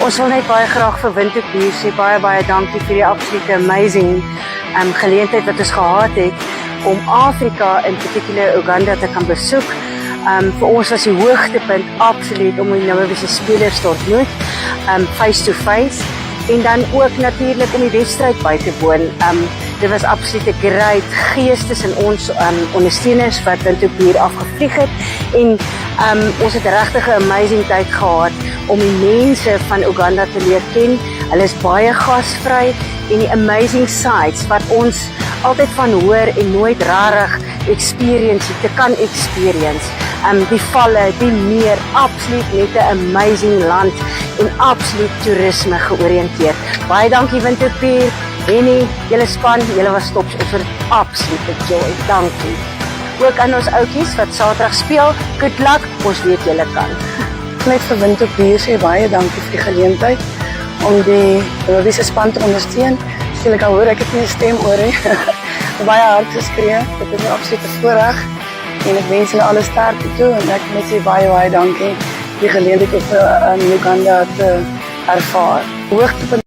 Ons wil net baie graag vir Windhoek Bier sê baie dankie vir die absolute amazing geleentheid wat ons gehad het om Afrika, in particular Uganda, te kan besoek. Vir ons was die hoogtepunt absoluut om die Namibische spelers te ontmoet, face to face, en dan ook natuurlik om die wedstryd by te woon. Dit was absoluut 'n great gees tussen ons ondersteuners wat Windhoek Bier afgevlieg het, en ons het regtig 'n amazing tyd gehad om die mense van Uganda te leer ken. Hulle is baie gasvry en die amazing sights wat ons altyd van hoor en nooit rarig experience te kan experience. Die valle, die meer, absoluut net 'n amazing land en absoluut toerisme georiënteerd. Baie dankie Windhoek Bier, Henny, julle span, julle was tops, ons het absolute joy, dankie. Ook aan ons ouetjies wat Saterdag speel, good luck, ons weet julle kan. Net vir Windhoek Bier sê baie dankie vir die geleentheid om die Namibische span te ondersteun. Julle kan hoor, ek het nie 'n stem oor nie. Baie hard geskree, dit is 'n absolute voorreg en ek wens julle alle sterkte toe en ek net sê baie dankie vir die geleentheid om Uganda te ervaar. Hoogtepunt